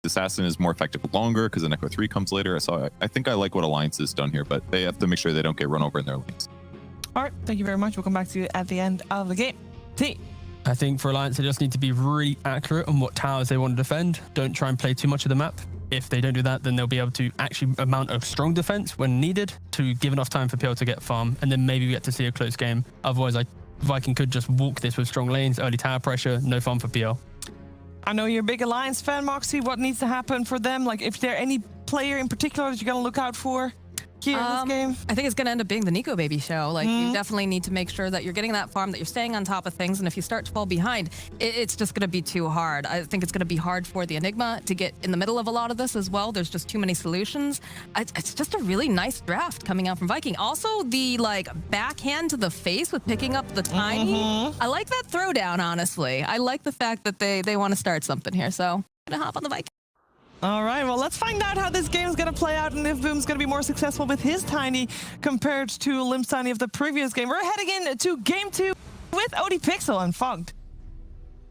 Assassin is more effective longer because the Echo 3 comes later. So I think I like what Alliance has done here, but they have to make sure they don't get run over in their lanes. All right, thank you very much. We'll come back to you at the end of the game. T. I think for Alliance, they just need to be really accurate on what towers they want to defend. Don't try and play too much of the map. If they don't do that, then they'll be able to actually mount a strong defense when needed to give enough time for PL to get farm, and then maybe we get to see a close game. Otherwise, Viking could just walk this with strong lanes, early tower pressure, no farm for PL. I know you're a big Alliance fan, Moxie. What needs to happen for them? Like, if there any player in particular that you're going to look out for here in this game? I think it's going to end up being the Nico Baby show. Like, you definitely need to make sure that you're getting that farm, that you're staying on top of things. And if you start to fall behind, it's just going to be too hard. I think it's going to be hard for the Enigma to get in the middle of a lot of this as well. There's just too many solutions. It's just a really nice draft coming out from Viking. Also, the like backhand to the face with picking up the Tiny. I like that throwdown, honestly. I like the fact that they want to start something here. So I'm going to hop on the Viking. All right, well, let's find out how this game is going to play out and if Boom's going to be more successful with his Tiny compared to Limp's Tiny of the previous game. We're heading into game 2 with OD Pixel and Fogged.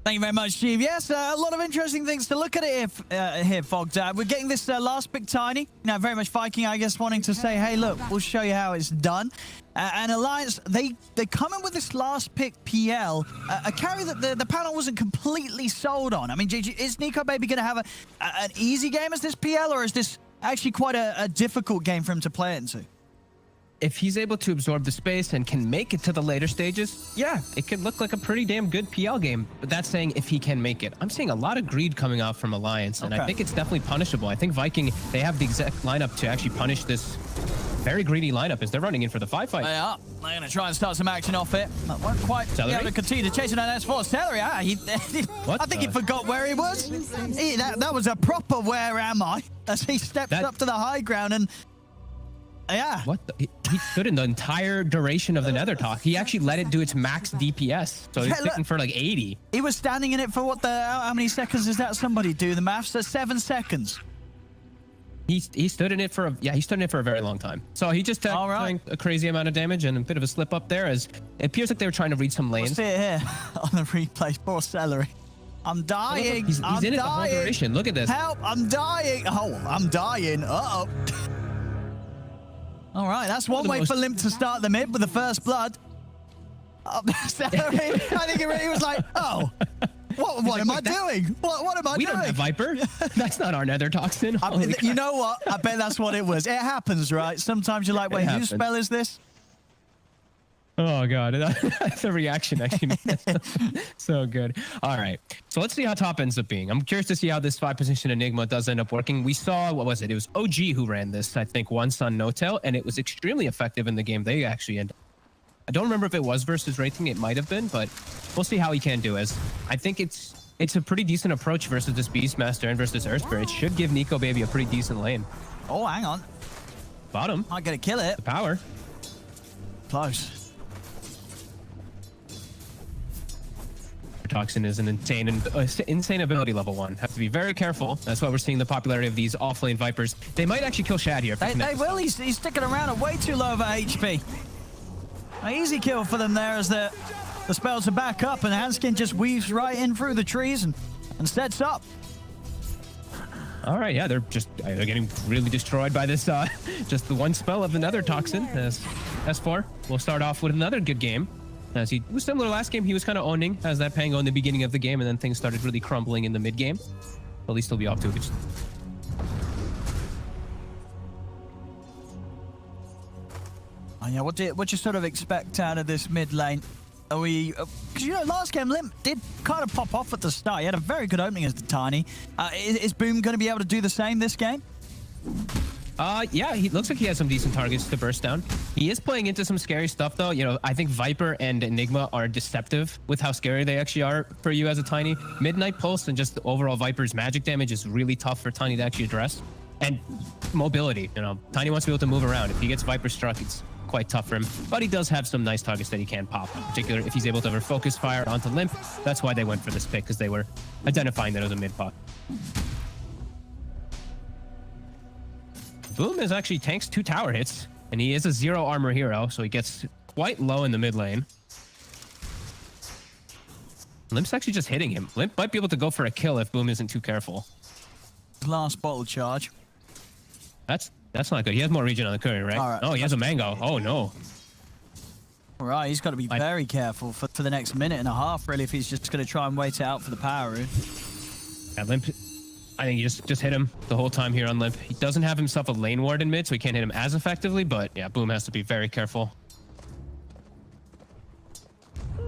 Thank you very much, Steve. Yes, a lot of interesting things to look at it here, Fogged. We're getting this last pick Tiny. Now, very much Viking, I guess, wanting to say, hey, look, we'll show you how it's done. And Alliance, they come in with this last pick PL, a carry that the panel wasn't completely sold on. I mean, GG, is Nico Baby going to have an easy game as this PL, or is this actually quite a difficult game for him to play into? If he's able to absorb the space and can make it to the later stages, yeah, it could look like a pretty damn good PL game. But that's saying if he can make it. I'm seeing a lot of greed coming out from Alliance, and I think it's definitely punishable. I think Viking, they have the exact lineup to actually punish this very greedy lineup as they're running in for the 5 fight. They are. They're going to try and start some action off it. That won't quite be able to continue to chase it on S4. Celery, I think he forgot where he was. That was a proper where am I? As he steps up to the high ground and... Yeah. What? He stood in the entire duration of the Nether Talk. He actually let it do its max DPS. So he's sitting for like 80. He was standing in it for what how many seconds does that somebody do the maths? So 7 seconds. He stood in it for he stood in it for a very long time. So he just doing a crazy amount of damage and a bit of a slip up there as it appears like they were trying to read some lanes. We'll see it here on the replay. Poor Celery. I'm dying. He's in it the whole duration. Look at this. Help! I'm dying. Oh, I'm dying. Uh-oh. All right, that's one way for Limp to start the mid with the first blood. Celery, I think it really was like, oh, what am I doing? What am I doing? We don't have Viper. That's not our Nether Toxin. You know what? I bet that's what it was. It happens, right? Sometimes you're like, wait, whose spell is this? Oh, God. That's a reaction, actually. So good. All right. So let's see how top ends up being. I'm curious to see how this 5-position Enigma does end up working. We saw, what was it? It was OG who ran this, I think, once on No-Tail, and it was extremely effective in the game they actually ended. I don't remember if it was versus Rating. It might have been, but we'll see how he can do as I think it's a pretty decent approach versus this Beastmaster and versus Earthspirit. It should give Nico Baby a pretty decent lane. Oh, hang on. Bottom. Not going to kill it. The power. Close. Toxin is an insane ability level 1. Have to be very careful. That's why we're seeing the popularity of these offlane Vipers. They might actually kill Shad here. They will. He's sticking around at way too low of a HP. An easy kill for them there as the spells are back up and Hanskin just weaves right in through the trees and sets up. All right, yeah, they're getting really destroyed by this, just the one spell of the Nether Toxin. As S4, we'll start off with another good game. As he was similar last game, he was kind of owning as that Pango in the beginning of the game, and then things started really crumbling in the mid game. At least he'll be off to a good start. Oh, yeah, what you sort of expect out of this mid lane? Are we? Because last game Limp did kind of pop off at the start. He had a very good opening as the Tiny. Is Boom going to be able to do the same this game? Yeah, he looks like he has some decent targets to burst down. He is playing into some scary stuff, though. I think Viper and Enigma are deceptive with how scary they actually are for you as a Tiny. Midnight Pulse and just the overall Viper's magic damage is really tough for Tiny to actually address. And mobility, Tiny wants to be able to move around. If he gets Viper struck, it's quite tough for him. But he does have some nice targets that he can pop, in particular if he's able to ever focus fire onto Limp. That's why they went for this pick, because they were identifying that it was a mid pot. Boom is actually tanks 2 tower hits, and he is a 0 armor hero, so he gets quite low in the mid lane. Limp's actually just hitting him. Limp might be able to go for a kill if Boom isn't too careful. glass bottle charge. That's not good. He has more regen on the courier, right? All right. Oh, he has a mango. Oh, no. All right, he's got to be very careful for the next minute and a half, really, if he's just going to try and wait it out for the power rune. Yeah, Limp, I think you just hit him the whole time here on Limp. He doesn't have himself a lane ward in mid, so he can't hit him as effectively, but yeah, Boom has to be very careful.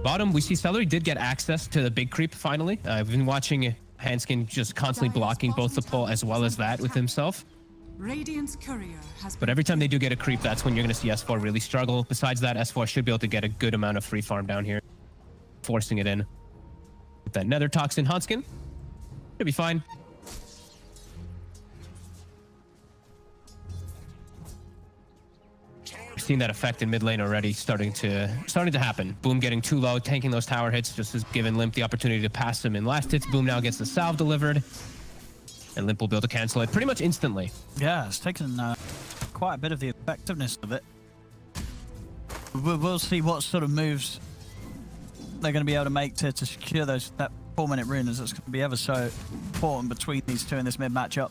Bottom, we see Celery did get access to the big creep finally. I've been watching Hanskin just constantly blocking both the pull as well as that with himself. Radiant's courier has But every time they do get a creep, that's when you're going to see S4 really struggle. Besides that, S4 should be able to get a good amount of free farm down here, forcing it in. With that Nether Toxin Hanskin, should be fine. We've seen that effect in mid lane already starting to happen. Boom getting too low, tanking those tower hits, just has given Limp the opportunity to pass him in last hits. Boom now gets the salve delivered, and Limp will be able to cancel it pretty much instantly. Yeah, it's taken quite a bit of the effectiveness of it. We'll see what sort of moves they're going to be able to make to secure that 4-minute rune, as it's going to be ever so important between these two in this mid matchup.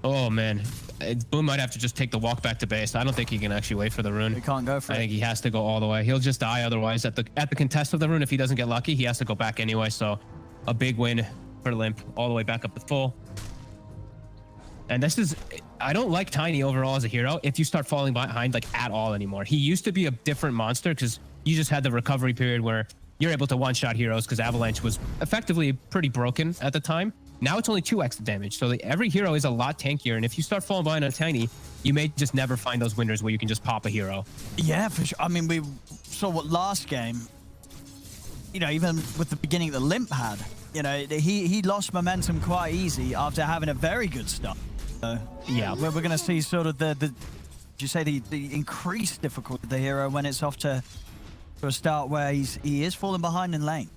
Oh man, Boom might have to just take the walk back to base. I don't think he can actually wait for the rune. He can't go for I it. think he has to go all the way. He'll just die otherwise at the contest of the rune. If he doesn't get lucky, he has to go back anyway. So a big win for Limp, all the way back up to full. And this is, I don't like Tiny overall as a hero if you start falling behind like at all anymore. He used to be a different monster because you just had the recovery period where you're able to one-shot heroes because Avalanche was effectively pretty broken at the time. Now it's only 2x damage, so every hero is a lot tankier, and if you start falling behind on Tiny, you may just never find those winners where you can just pop a hero. Yeah, for sure. I mean, we saw what last game, you know, even with the beginning that Limp had, you know, he lost momentum quite easy after having a very good start. Yeah. We're going to see sort of the increased difficulty of the hero when it's off to a start where he is falling behind in lane.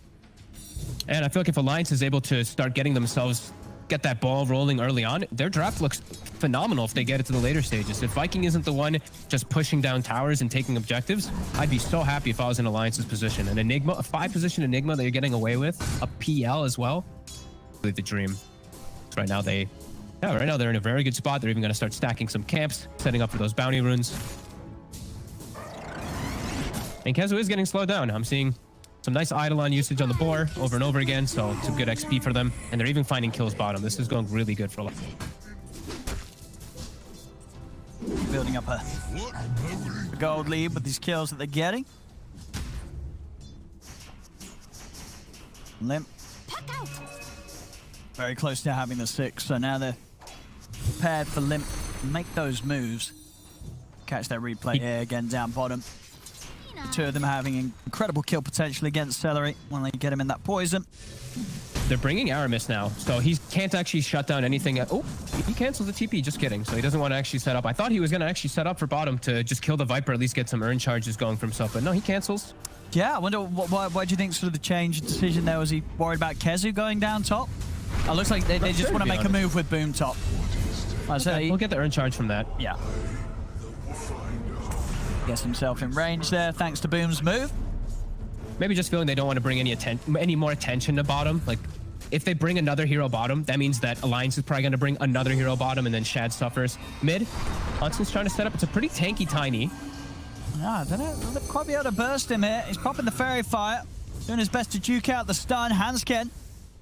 And I feel like if Alliance is able to start getting themselves, get that ball rolling early on, their draft looks phenomenal if they get it to the later stages. If Viking isn't the one just pushing down towers and taking objectives, I'd be so happy if I was in Alliance's position. An Enigma, a 5-position Enigma that you're getting away with, a PL as well, really the dream. So right now they're in a very good spot. They're even going to start stacking some camps, setting up for those bounty runes. And Kezu is getting slowed down. I'm seeing some nice Eidolon usage on the boar over and over again, so some good XP for them. And they're even finding kills bottom. This is going really good for a lot. Building up a gold lead with these kills that they're getting. Limp. Very close to having the 6, so now they're prepared for Limp to make those moves. Catch that replay here again down bottom. The two of them having incredible kill potential against Celery when they get him in that poison. They're bringing Aramis now, so he can't actually shut down anything. Oh, he cancels the TP, just kidding. So he doesn't want to actually set up. I thought he was going to actually set up for bottom to just kill the Viper, at least get some urn charges going for himself, but no, he cancels. Yeah, I wonder why do you think sort of the change in decision there? Was he worried about Kezu going down top? It looks like they just want to make a move with Boom top. Okay, we'll get the urn charge from that. Yeah. Gets himself in range there thanks to Boom's move. Maybe just feeling they don't want to bring any more attention to bottom. Like, if they bring another hero bottom, that means that Alliance is probably going to bring another hero bottom, and then Shad suffers. Mid, Hudson's trying to set up. It's a pretty tanky Tiny. Yeah, I don't know. They'll quite be able to burst him here. He's popping the fairy fire, doing his best to juke out the stun. Hanskin.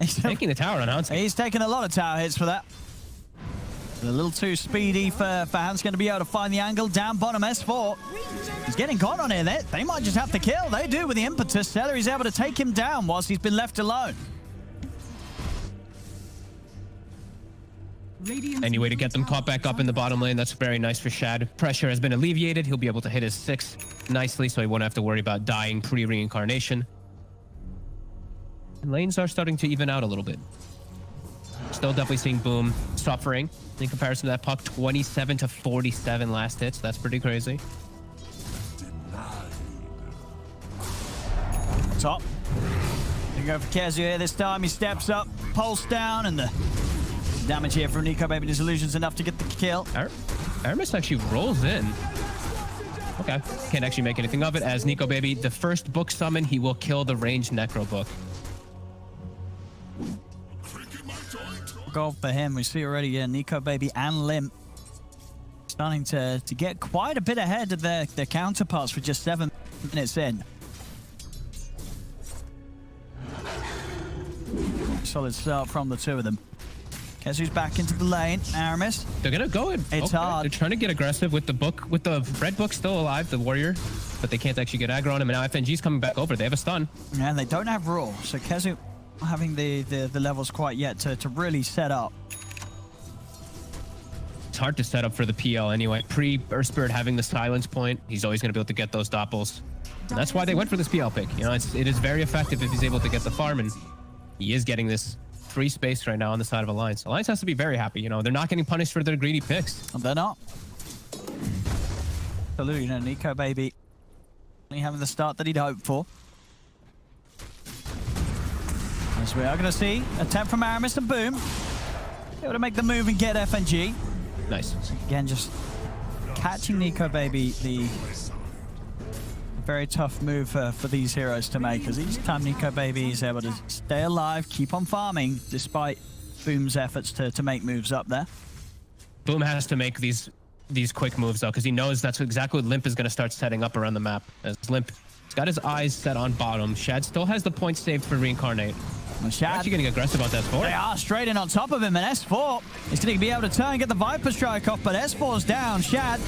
He's taking the tower on Hanskin. He's taking a lot of tower hits for that. A little too speedy for Hanskin to be able to find the angle. Down bottom, S4. He's getting caught on here. They might just have to kill. They do with the impetus. Celery's able to take him down whilst he's been left alone. Any way to get them caught back up in the bottom lane, that's very nice for Shad. Pressure has been alleviated. He'll be able to hit his 6 nicely, so he won't have to worry about dying pre-reincarnation. And lanes are starting to even out a little bit. Still definitely seeing Boom suffering in comparison to that puck. 27 to 47 last hits. That's pretty crazy. Top. Gonna go for Kezu here this time. He steps up, pulse down, and the damage here from Nico Baby Disillusion's enough to get the kill. Aramis actually rolls in. Okay. Can't actually make anything of it. As Nico Baby, the first book summon, he will kill the ranged Necro book. gold for him. We see already, Nico Baby and Limp starting to get quite a bit ahead of their counterparts with just 7 minutes in. Solid start from the two of them. Kezu's back into the lane. Aramis. They're gonna go in. It's hard. They're trying to get aggressive with the book, with the red book still alive, the warrior, but they can't actually get aggro on him. And now FNG's coming back over. They have a stun. Yeah, and they don't have raw, so Kezu not having the levels quite yet to really set up. It's hard to set up for the PL anyway. Pre-Earth Spirit having the silence point, he's always gonna be able to get those doppels. And that's why they went for this PL pick. You know, it is very effective if he's able to get the farm, and he is getting this free space right now on the side of Alliance. Alliance has to be very happy. You know, they're not getting punished for their greedy picks. They're not. So, you know, Nico Baby only having the start that he'd hoped for. As we are going to see, attempt from Aramis and Boom. Able to make the move and get FNG. Nice. Again, just catching Nico Baby, the very tough move for these heroes to make, as each time Nico Baby is able to stay alive, keep on farming, despite Boom's efforts to make moves up there. Boom has to make these quick moves though, because he knows that's exactly what Limp is going to start setting up around the map. As Limp, he's got his eyes set on bottom. Shad still has the point saved for Reincarnate. Shad actually getting aggressive on S4. They are straight in on top of him, and S4 is going to be able to turn and get the Viper strike off, but S4's down. Shad,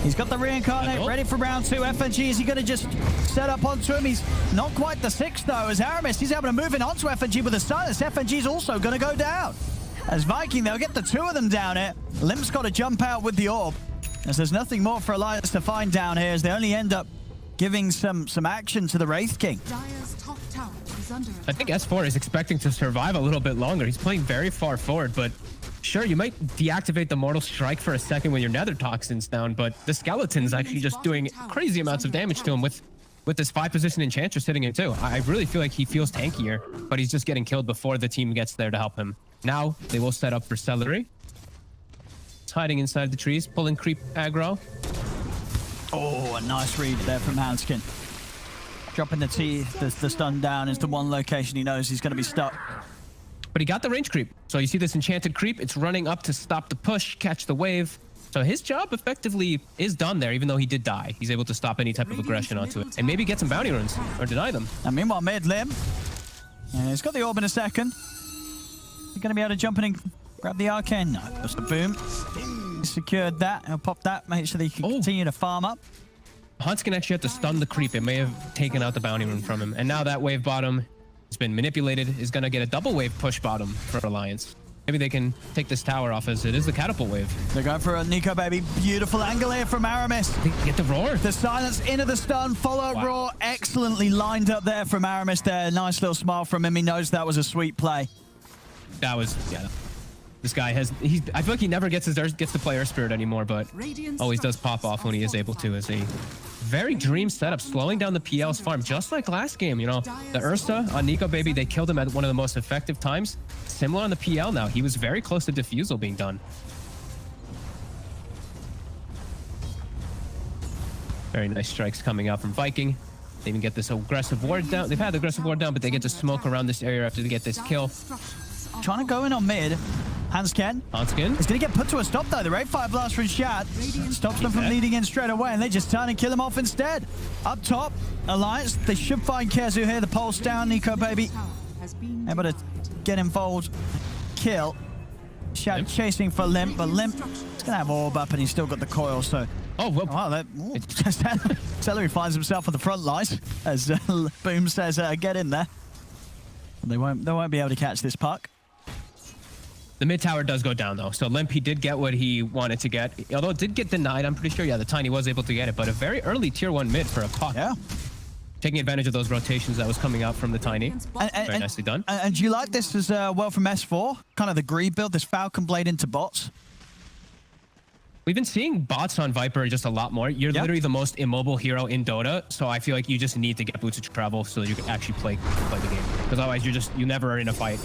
he's got the Reincarnate ready for round 2. FNG, is he going to just set up onto him? He's not quite the 6th though, as Aramis, he's able to move in onto FNG with a silence. FNG's also going to go down. As Viking, they'll get the 2 of them down here. Limp's got to jump out with the orb, as there's nothing more for Alliance to find down here, as they only end up giving some action to the Wraith King. Dire's top tower is under I think S4 is expecting to survive a little bit longer. He's playing very far forward, but sure, you might deactivate the Mortal Strike for a second when your Nether Toxin's down, but the Skeleton's actually just doing crazy amounts of damage to him with this 5-position Enchantress sitting in too. I really feel like he feels tankier, but he's just getting killed before the team gets there to help him. Now, they will set up for Celery. It's hiding inside the trees, pulling creep aggro. Oh, a nice read there from Hanskin. Dropping the stun down is the one location he knows he's going to be stuck. But he got the range creep. So you see this enchanted creep, it's running up to stop the push, catch the wave. So his job effectively is done there, even though he did die. He's able to stop any type of aggression onto it. And maybe get some bounty runes, or deny them. And meanwhile, mid Lim. And he's got the orb in a second. He's going to be able to jump in and grab the arcane. No, just a Boom. He secured that. He'll pop that, make sure that he can continue to farm up. Hanskin actually had to stun the creep. It may have taken out the bounty rune from him. And now that wave bottom has been manipulated, is going to get a double wave push bottom for Alliance. Maybe they can take this tower off, as it is the catapult wave. They're going for a Nico Baby. Beautiful angle here from Aramis. Get the roar. The silence into the stun, follow roar. Excellently lined up there from Aramis there. Nice little smile from him. He knows that was a sweet play. That was, yeah. This guy has, I feel like he never gets to play Earth Spirit anymore, but always does pop off when he is able to, as a very dream setup, slowing down the PL's farm, just like last game. You know, the Ursa on Nico Baby, they killed him at one of the most effective times. Similar on the PL now. He was very close to Diffusal being done. Very nice strikes coming out from Viking. They even get this aggressive ward down. They've had the aggressive ward down, but they get to smoke around this area after they get this kill. Trying to go in on mid. Hanskin. Hanskin. It's going to get put to a stop, though. The Raid Fire Blast from Shad stops them from leading in straight away, and they just turn and kill him off instead. Up top, Alliance, they should find Kezu here. The pulse down. Nico Baby able to get involved. Kill. Shad chasing for Limp, but Limp is going to have orb up, and he's still got the coil, so... Oh, well. Wow, Celery finds himself on the front lines, as Boom says, get in there. They won't be able to catch this puck. The mid tower does go down though, so Limp, he did get what he wanted to get. Although it did get denied, I'm pretty sure, yeah, the Tiny was able to get it, but a very early tier 1 mid for a puck. Yeah. Taking advantage of those rotations that was coming out from the Tiny. Very nicely done. And do you like this as well from S4? Kind of the greed build, this Falcon Blade into bots? We've been seeing bots on Viper just a lot more. You're literally the most immobile hero in Dota, so I feel like you just need to get boots of travel so that you can actually play the game. Because otherwise, you never are in a fight.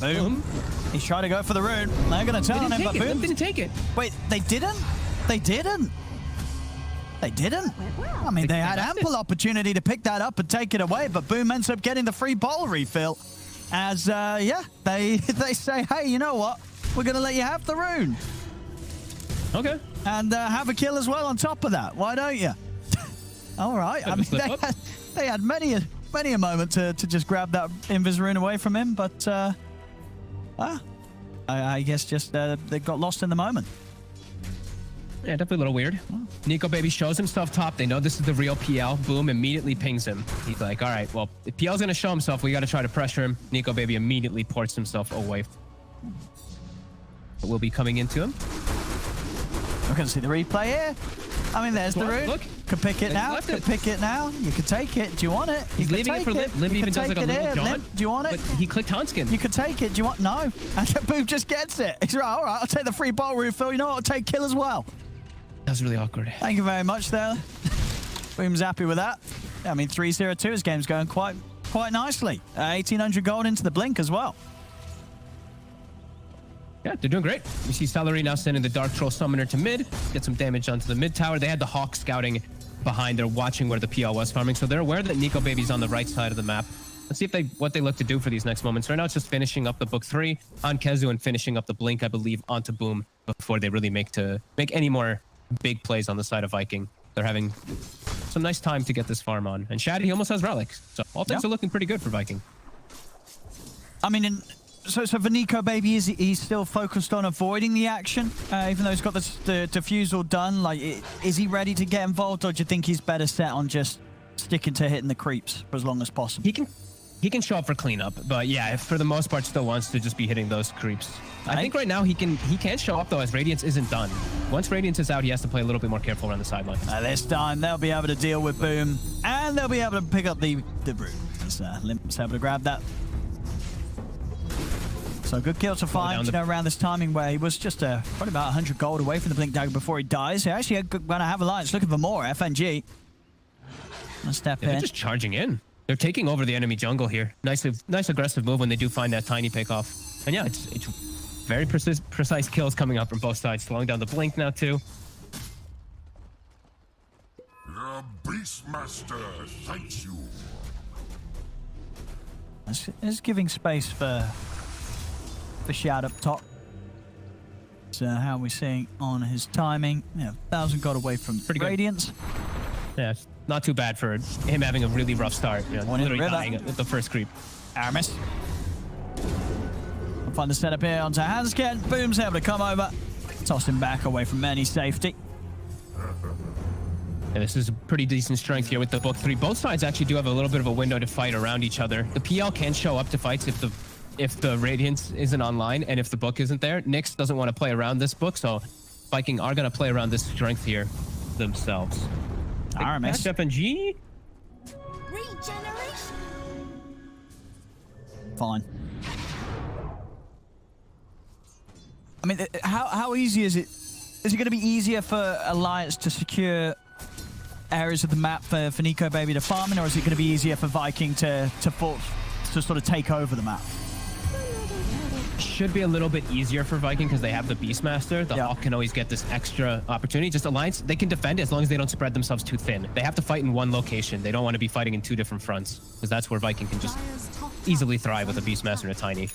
Boom. He's trying to go for the rune. They're going to turn on him, but Boom didn't take it. Wait, they didn't? They didn't? They didn't? I mean, they had ample opportunity to pick that up and take it away, but Boom ends up getting the free bottle refill. As, yeah, they say, hey, you know what? We're going to let you have the rune. Okay. And have a kill as well on top of that. Why don't you? All right. I mean, they had many a moment to just grab that Invis rune away from him, but I guess just they got lost in the moment. Yeah, definitely a little weird. Nico Baby shows himself top. They know this is the real PL. Boom, immediately pings him. He's like, all right, well, if PL's going to show himself, we got to try to pressure him. Nico Baby immediately ports himself away. But we'll be coming into him. We're going to see the replay here. I mean, there's the rune. Look. Could pick it now. Left Could it. pick it now. You could take it. Do you want it? He's leaving it for Limp. Limp even does like a little jaunt. Do you want it? But he clicked Hanskin. You could take it. Do you want? No. And Boom just gets it. He's right. All right. I'll take the free bottle refill. You know what? I'll take kill as well. That's really awkward. Thank you very much there. Boom's happy with that. I mean, 3-0-2. His game's going quite nicely. 1,800 gold into the blink as well. Yeah, they're doing great. We see Salary now sending the Dark Troll Summoner to mid. Get some damage onto the mid tower. They had the Hawk scouting behind. They're watching where the PL was farming. So they're aware that Nico Baby's on the right side of the map. Let's see if what they look to do for these next moments. Right now, it's just finishing up the Book 3 on Kezu and finishing up the Blink, I believe, onto Boom before they really make any more big plays on the side of Viking. They're having some nice time to get this farm on. And Shad, he almost has Relics. So all things are looking pretty good for Viking. I mean, so for Nico Baby, he's still focused on avoiding the action, even though he's got the defusal done. Like, is he ready to get involved, or do you think he's better set on just sticking to hitting the creeps for as long as possible? He can show up for cleanup, but yeah, for the most part, still wants to just be hitting those creeps. I think right now he can show up though, as Radiance isn't done. Once Radiance is out, he has to play a little bit more careful around the sidelines. This time they'll be able to deal with Boom, and they'll be able to pick up the rune. Limp's able to grab that. So good kill to find, around this timing where he was just probably about 100 gold away from the Blink Dagger before he dies. He actually going to have Alliance looking for more. FNG. Let's step in. They're just charging in. They're taking over the enemy jungle here. Nice aggressive move when they do find that tiny pick off. And yeah, it's very precise kills coming up from both sides. Slowing down the Blink now too. The Beastmaster thanks you. It's giving space for Shad up top. So how are we seeing on his timing? Yeah, 1,000 got away from Radiance. Yeah, it's not too bad for him having a really rough start. You know, literally dying at the first creep. Aramis. We'll find the setup here onto Hanskin. Boom's able to come over. Toss him back away from any safety. Yeah, this is a pretty decent strength here with the Book 3. Both sides actually do have a little bit of a window to fight around each other. The PL can show up to fights if the Radiance isn't online and if the Book isn't there. Nyx doesn't want to play around this Book, so Viking are going to play around this strength here themselves. Aramis. FNG. Regeneration. Fine. I mean, how easy is it? Is it going to be easier for Alliance to secure areas of the map for Nico Baby to farm in, or is it going to be easier for Viking to sort of take over the map? Should be a little bit easier for Viking because they have the Beastmaster. The Hawk can always get this extra opportunity. Just Alliance, they can defend as long as they don't spread themselves too thin. They have to fight in one location. They don't want to be fighting in two different fronts because that's where Viking can just easily thrive with a Beastmaster and a Tiny.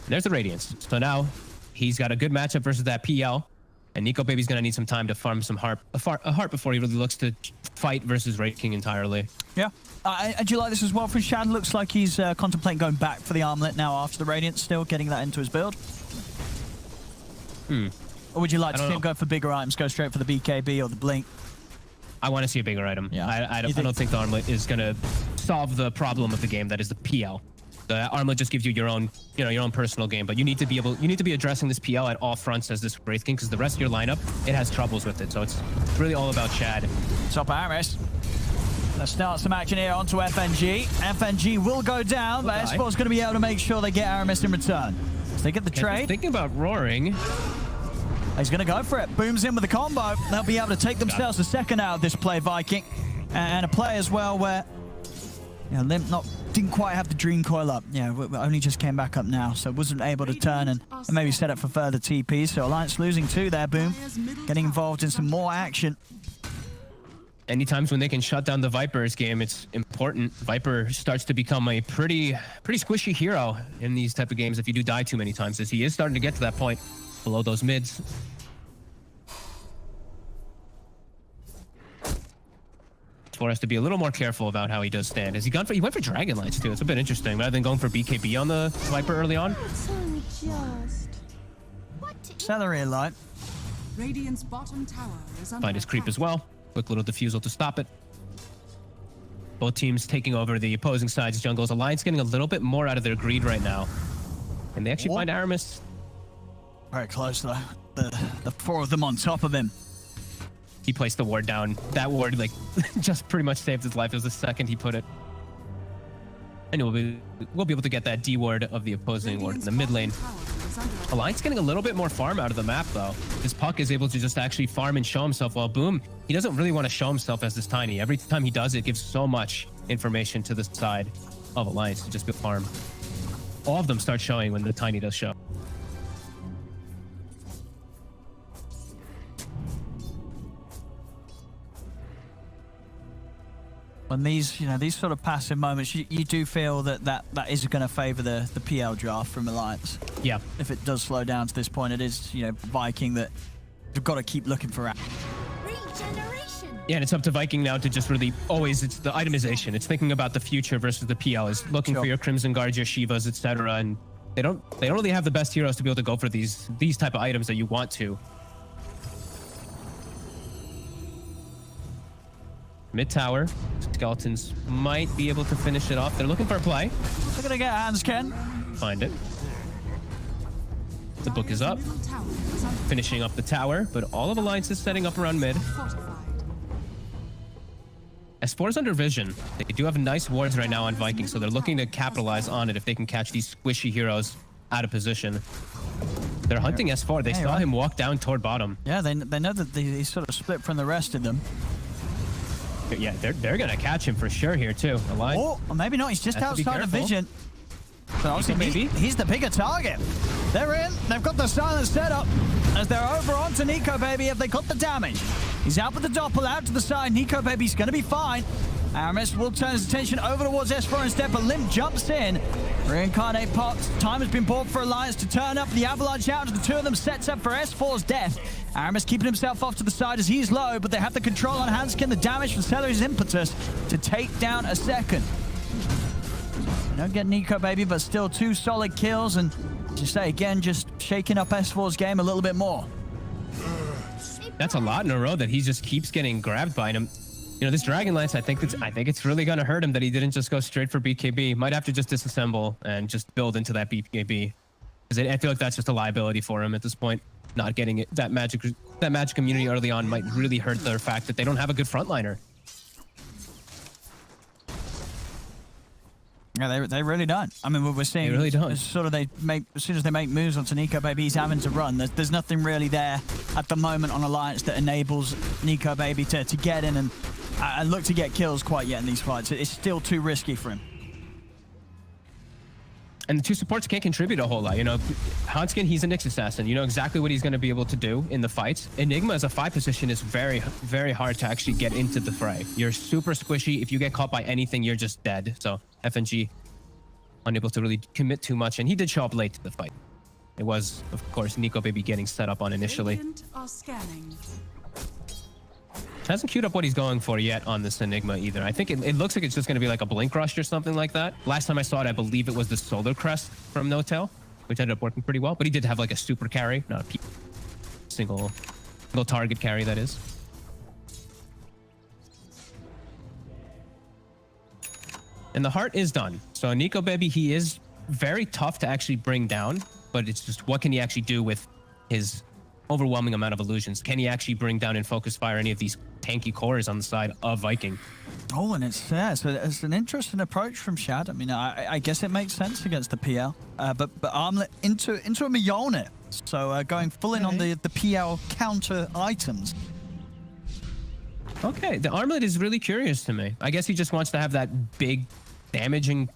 There's the Radiance. So now he's got a good matchup versus that PL. And Nico Baby's going to need some time to farm some heart before he really looks to fight versus Raid King entirely. Yeah. And do you like this as well from Shad? Looks like he's contemplating going back for the armlet now after the Radiance, still getting that into his build. Or would you like to see him go for bigger items, go straight for the BKB or the Blink? I want to see a bigger item. Yeah. I don't think the armlet is going to solve the problem of the game that is the PL. The armlet just gives you your own personal game, but you need to be addressing this PL at all fronts as this Wraith King, because the rest of your lineup, it has troubles with it. So it's really all about Shad. Top Aramis. Let's start some action here onto FNG. FNG will go down, but Esport's going to be able to make sure they get Aramis in return. So they get the trade. Thinking about roaring. He's going to go for it. Boom's in with the combo. They'll be able to take themselves a second out of this play, Viking. And a play as well where Limp didn't quite have the Dream Coil up. Yeah, only just came back up now, so wasn't able to turn and maybe set up for further TPs. So Alliance losing 2 there, Boom. Getting involved in some more action. anytime when they can shut down the Viper's game, it's important. Viper starts to become a pretty squishy hero in these type of games if you do die too many times, as he is starting to get to that point below those mids. Spore has to be a little more careful about how he does stand. He went for Dragon Lights too. It's a bit interesting rather than going for BKB on the Viper early on. Celery light. Radiant's bottom tower is under Find his creep as well. Quick little defusal to stop it. Both teams taking over the opposing side's jungles. Alliance getting a little bit more out of their greed right now. And they actually find Aramis. Very close though. The four of them on top of him. He placed the ward down. That ward, like, just pretty much saved his life. It was the second he put it. And we'll be able to get that D ward of the opposing ward in the mid lane. Alliance getting a little bit more farm out of the map, though. This Puck is able to just actually farm and show himself, while Boom, he doesn't really want to show himself as this Tiny. Every time he does, it gives so much information to the side of Alliance to just be farm. All of them start showing when the Tiny does show. When these sort of passive moments, you do feel that is going to favor the PL draft from Alliance. Yeah. If it does slow down to this point, it is, Viking that you've got to keep looking for. regeneration. Yeah, and it's up to Viking now to just really it's the itemization. It's thinking about the future versus the PL. Is looking for your Crimson Guards, your Shivas, etc. And they don't really have the best heroes to be able to go for these type of items that you want to. Mid tower, Skeletons might be able to finish it off. They're looking for a play. They're gonna get hands, Ken. Find it. The book is up, finishing up the tower, but all of Alliance is setting up around mid. S4 is under vision. They do have nice wards right now on Viking, so they're looking to capitalize on it if they can catch these squishy heroes out of position. They're hunting S4. They saw him walk down toward bottom. Yeah, they know that he's sort of split from the rest of them. Yeah, they're gonna catch him for sure here too. Alliance. Oh, or maybe not. He's just outside of vision. But obviously, he's the bigger target. They're in. They've got the silence set up as they're over onto Nico Baby. Have they got the damage? He's out with the doppel out to the side. Nico Baby's going to be fine. Aramis will turn his attention over towards S4 instead, but Limp jumps in. Reincarnate pops. Time has been bought for Alliance to turn up. The avalanche out to the two of them sets up for S4's death. Aramis keeping himself off to the side as he's low, but they have the control on Hanskin. The damage from Celery's impetus to take down a second. They don't get Nico Baby, but still 2 solid kills, and just say again, just shaking up S4's game a little bit more. That's a lot in a row that he just keeps getting grabbed by him. You know, this Dragon Lance, I think it's really going to hurt him that he didn't just go straight for BKB. Might have to just disassemble and just build into that BKB. Because I feel like that's just a liability for him at this point. Not getting it, that magic immunity early on might really hurt the fact that they don't have a good frontliner. Yeah, they really don't. I mean, we're seeing they really don't. Sort of as soon as they make moves onto Nico Baby, he's having to run. There's nothing really there at the moment on Alliance that enables Nico Baby to get in and look to get kills quite yet in these fights. It's still too risky for him. And the 2 supports can't contribute a whole lot. You know, Hanskin, he's a Nyx assassin. You know exactly what he's going to be able to do in the fights. Enigma as a 5 position is very, very hard to actually get into the fray. You're super squishy. If you get caught by anything, you're just dead. So FNG unable to really commit too much. And he did show up late to the fight. It was, of course, Nico Baby getting set up on initially. Hasn't queued up what he's going for yet on this Enigma either. I think it looks like it's just going to be like a Blink Rush or something like that. Last time I saw it, I believe it was the Solar Crest from No Tail, which ended up working pretty well. But he did have like a super carry, not a single target carry, that is. And the heart is done. So Nico Baby, he is very tough to actually bring down, but it's just what can he actually do with his overwhelming amount of illusions? Can he actually bring down and focus fire any of these tanky cores on the side of Viking? Oh, and it's an interesting approach from Shad. I mean, I guess it makes sense against the PL, but Armlet into a Mjolnir. So going full in on the PL counter items. Okay, the Armlet is really curious to me. I guess he just wants to have that big damaging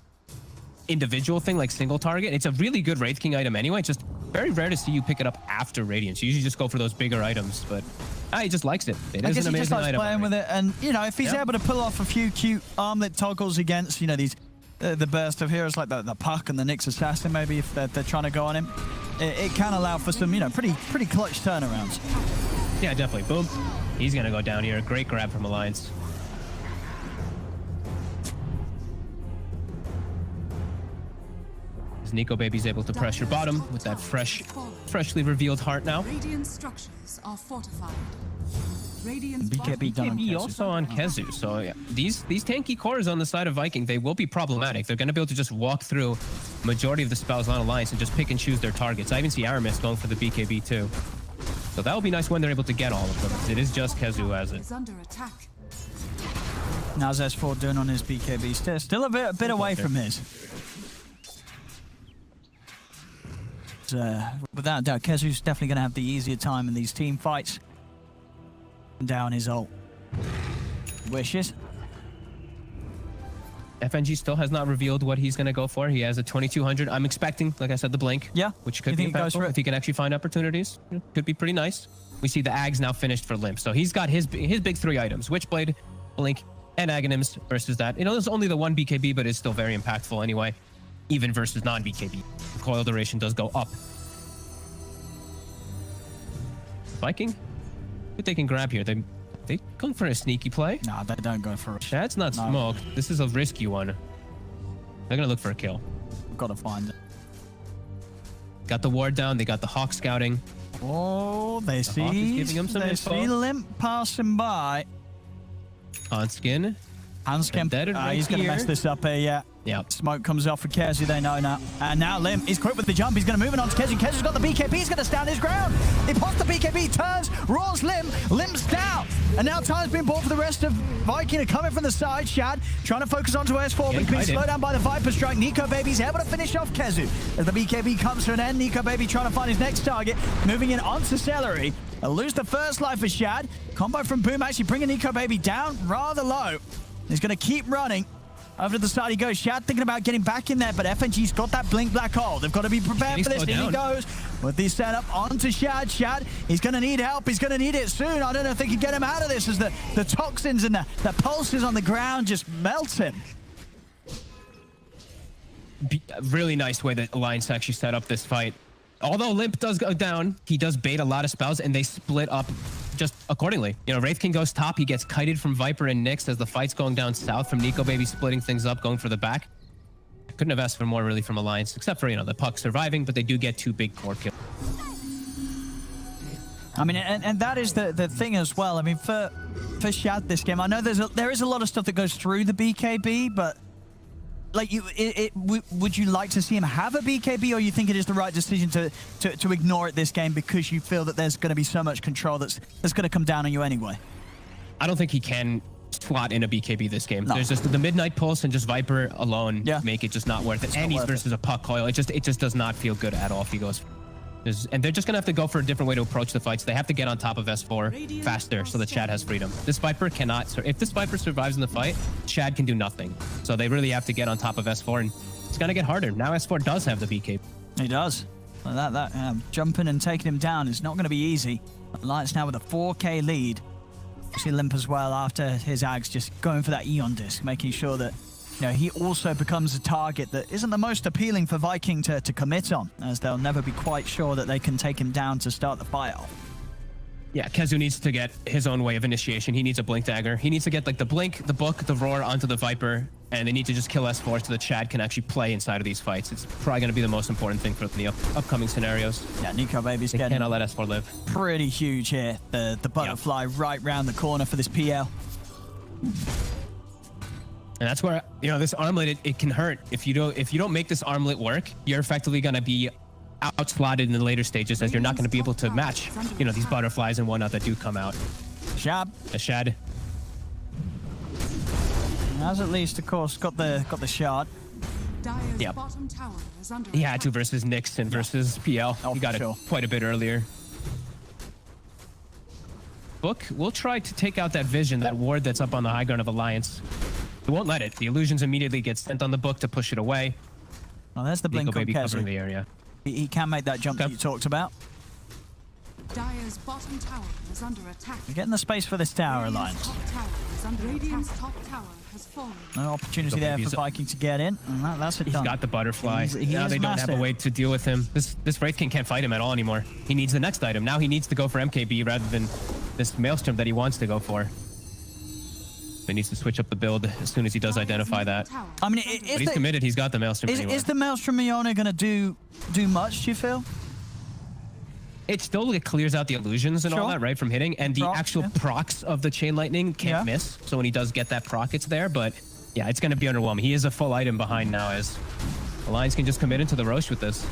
individual thing like single target. It's a really good Wraith King item anyway. Just very rare to see you pick it up after Radiance. You usually just go for those bigger items, but He just likes it. It I is guess an he just amazing likes item. playing with it, and you know, if he's able to pull off a few cute armlet toggles against, you know, these the burst of heroes like the Puck and the Nyx Assassin, maybe if they're trying to go on him, it can allow for some, you know, pretty clutch turnarounds. Yeah, definitely. Boom. He's gonna go down here. Great grab from Alliance. As Nico Baby's able to pressure bottom with that freshly revealed heart now. Radiant structures are fortified. Radiant's BKB done on BKB Kezu. also on Kezu. So yeah, these tanky cores on the side of Viking, they will be problematic. They're going to be able to just walk through majority of the spells on Alliance and just pick and choose their targets. I even see Aramis going for the BKB too. So that will be nice when they're able to get all of them. It is just Kezu who has it. is under attack. Now's S4 doing on his BKB. Still a bit away from his. Without a doubt, Kezu's definitely going to have the easier time in these team fights. Down his ult. Wishes. FNG still has not revealed what he's going to go for. He has a 2200. I'm expecting, like I said, the blink. Yeah. Which could You be think he goes for impactful it? if he can actually find opportunities. Could be pretty nice. We see the Ags now finished for Limp. So he's got his big 3 items. Witchblade, Blink, and Aghanim's versus that. You know, there's only the 1 BKB, but it's still very impactful anyway. Even versus non-BKB. The coil duration does go up. Viking? What they can grab here? They going for a sneaky play. No, they don't go for it. That's not smoke. This is a risky one. They're gonna look for a kill. We've got to find it. Got the ward down. They got the Hawk scouting. Oh, they Hawk is see. giving him some They info. see Limp passing by. On skin. Hanskin. Embedded right He's going to here. mess this up here, yeah. Yep. Smoke comes off for Kezu, they know now. And now Limp is quick with the jump. He's going to move it on to Kezu. Kezu's got the BKB. He's going to stand his ground. He pops the BKB, turns, roars Limp. Limp's down. And now time's been bought for the rest of Viking to come in from the side. Shad trying to focus onto S4, but being slowed down by the Viper strike. Nico Baby's able to finish off Kezu. As the BKB comes to an end, Nico Baby trying to find his next target. Moving in onto Celery. They'll lose the first life for Shad. Combo from Boom actually bringing Nico Baby down rather low. He's going to keep running. Over to the side he goes. Shad thinking about getting back in there, but FNG's got that blink black hole. They've got to be prepared for this. In he goes with the setup onto Shad. Shad, he's going to need help. He's going to need it soon. I don't know if they can get him out of this as the toxins and the pulses on the ground just melt him. Really nice way that Alliance actually set up this fight. Although Limp does go down, he does bait a lot of spells, and they split up just accordingly. You know, Wraith King goes top. He gets kited from Viper and Nyx as the fight's going down south from Nico Baby splitting things up, going for the back. Couldn't have asked for more, really, from Alliance, except for, you know, the Puck surviving, but they do get 2 big core kills. I mean, and that is the thing as well. I mean, for Shad this game, I know there is a lot of stuff that goes through the BKB, but like would you like to see him have a BKB, or you think it is the right decision to ignore it this game because you feel that there's going to be so much control that's going to come down on you anyway? I don't think he can slot in a BKB this game. No. There's just the Midnight Pulse and just Viper alone make it just not worth it. And he's versus a Puck coil. It just does not feel good at all if he goes. And they're just going to have to go for a different way to approach the fights. They have to get on top of S4 faster so that Chad has freedom. This Viper cannot. So if this Viper survives in the fight, Chad can do nothing. So they really have to get on top of S4, and it's going to get harder. Now S4 does have the BK. He does. Well, that jumping and taking him down is not going to be easy. Alliance now with a 4K lead. You see Limp as well after his Ags just going for that Eon disc, making sure that he also becomes a target that isn't the most appealing for Viking to commit on, as they'll never be quite sure that they can take him down to start the fight off. Yeah, Kezu needs to get his own way of initiation. He needs a Blink Dagger. He needs to get like the Blink, the Book, the Roar onto the Viper, and they need to just kill S4 so that Chad can actually play inside of these fights. It's probably going to be the most important thing for the upcoming scenarios. Yeah, Nico Baby's They getting cannot let S4 live. pretty huge here. The butterfly right round the corner for this PL. And that's where, this armlet, it can hurt. If you don't make this armlet work, you're effectively going to be outslotted in the later stages, as you're not going to be able to match, these butterflies and whatnot that do come out. Shab. A Shad. Has at least, of course, got the shard. Dire's bottom tower is under He had to versus Nyx and versus PL. He got it quite a bit earlier. Book, we'll try to take out that vision, that ward that's up on the high ground of Alliance. It won't let it. The illusions immediately get sent on the Book to push it away. Oh, there's the blink on Baby covering Kezu. the area. He can make that jump that you talked about. Dire's bottom tower is under attack. We're getting the space for this tower, Alliance. Top tower is under Radiant's top tower has fallen. No opportunity there for Viking to get in, and that's it He's done. got the butterfly. He Now is they don't have a massive. way to deal with him. This Wraith King can't fight him at all anymore. He needs the next item. Now he needs to go for MKB rather than this Maelstrom that he wants to go for. He needs to switch up the build as soon as he does identify that. I mean, But he's committed. He's got the Maelstrom anyway. is the Maelstrom Iona going to do much, do you feel? It still clears out the illusions and all Sure. that, right, from hitting. And the Proc, actual yeah. procs of the Chain Lightning can't miss. So when he does get that proc, it's there. But yeah, it's going to be underwhelming. He is a full item behind now as Alliance can just commit into the Roche with this.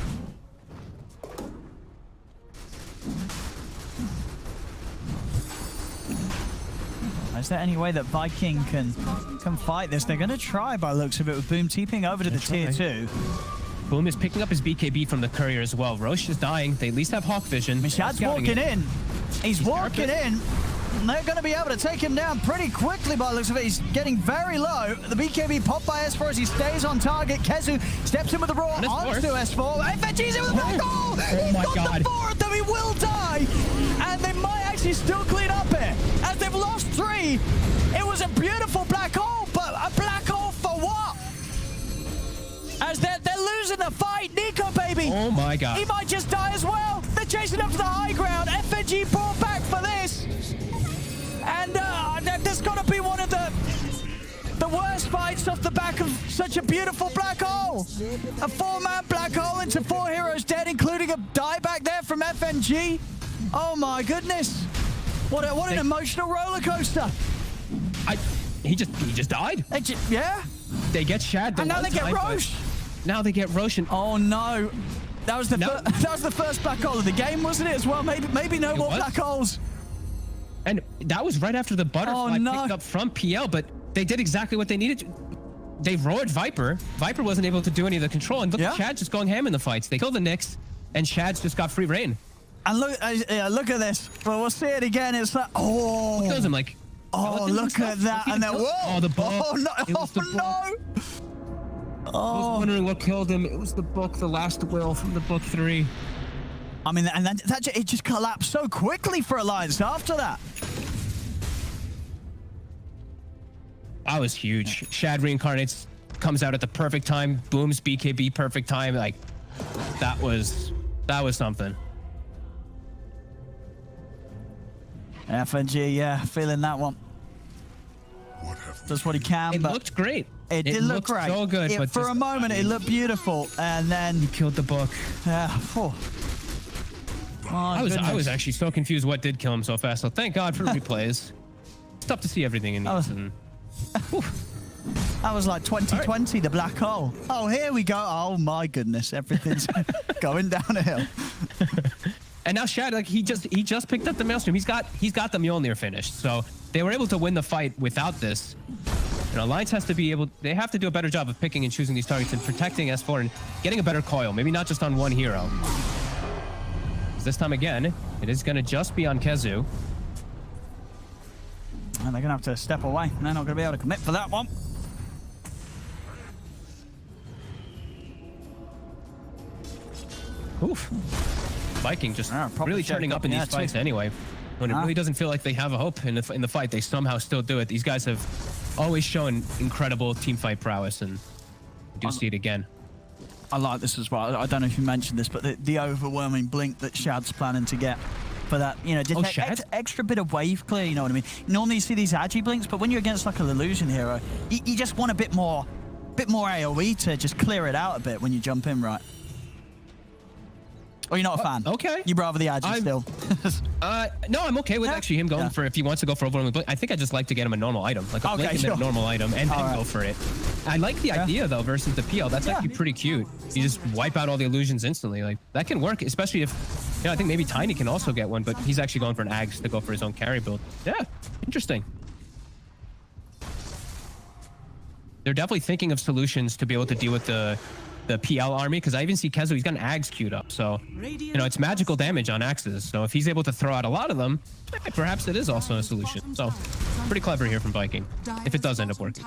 Is there any way that Viking can fight this? They're going to try by the looks of it with Boom TPing over to the tier 2. Boom is picking up his BKB from the courier as well. Roche is dying. They at least have Hawk Vision. Mishad's walking in. He's walking in. And they're going to be able to take him down pretty quickly by the looks of it. He's getting very low. The BKB popped by S4 as he stays on target. Kezu steps in with the raw onto S4. FNG's in with the black hole! He's got the 4 of them. He will die. And they might actually still clean up here. As they've lost 3. It was a beautiful black hole, but a black hole for what? As they're losing the fight. Nico, baby. Oh my god. He might just die as well. They're chasing up to the high ground. FNG brought back for this. And there's got to be one of the worst fights off the back of such a beautiful black hole. A 4-man black hole into 4 heroes dead, including a dieback there from FNG. Oh my goodness. What an emotional roller coaster. He just died. Yeah. They get Shad. And now they get Roche. Now they get Roche. And oh no. That was the first black hole of the game, wasn't it, as well? Maybe no more black holes. And that was right after the butterfly picked up from PL, but they did exactly what they needed to. They roared Viper. Viper wasn't able to do any of the control, and look at Shad just going ham in the fights. They killed the Nyx, and Shad's just got free reign. And look at this. Well, we'll see it again. It's like, oh. What kills him? Like, oh, look at that. And then, whoa. Oh, the book. Oh, no. I was wondering what killed him. It was the book, the last will from the book 3. I mean, and it just collapsed so quickly for Alliance after that. That was huge. Shad reincarnates, comes out at the perfect time. Boom's BKB perfect time. Like, that was something. FNG, yeah, feeling that one. Does what he can. It but looked great. It did look great. So good. But for a moment, it looked beautiful, and then he killed the book. Yeah. Oh. I was actually so confused what did kill him so fast. So thank God for replays. It's tough to see everything in these. That was like 2020, the black hole. Oh, here we go. Oh my goodness, everything's going down a hill. And now Shad, like he just picked up the Maelstrom. He's got the Mjolnir finished. So they were able to win the fight without this. And Alliance has to be able. They have to do a better job of picking and choosing these targets and protecting S4 and getting a better coil. Maybe not just on one hero. This time again, it is going to just be on Kezu. And they're going to have to step away. They're not going to be able to commit for that one. Oof. Viking just really turning up in these fights anyway. When it really doesn't feel like they have a hope in the fight, they somehow still do it. These guys have always shown incredible team fight prowess, and we do see it again. I like this as well. I don't know if you mentioned this, but the overwhelming blink that Shad's planning to get for that, you know, just extra bit of wave clear, you know what I mean? Normally you see these agi blinks, but when you're against like an illusion hero, you just want a bit more AoE to just clear it out a bit when you jump in, right? Or you're not a fan? Okay. You'd rather the agi still? No, I'm okay with actually him going for, if he wants to go for overwhelming blink. I think I just like to get him a normal item, like a blink and then a normal item, and then go for it. I like the idea though versus the PL. That's actually pretty cute. You just wipe out all the illusions instantly. Like that can work, especially if, I think maybe Tiny can also get one, but he's actually going for an Ags to go for his own carry build. Yeah, interesting. They're definitely thinking of solutions to be able to deal with the PL army, because I even see Kezu, he's got an Ags queued up. So, it's magical damage on axes. So if he's able to throw out a lot of them, perhaps it is also a solution. So pretty clever here from Viking, if it does end up working.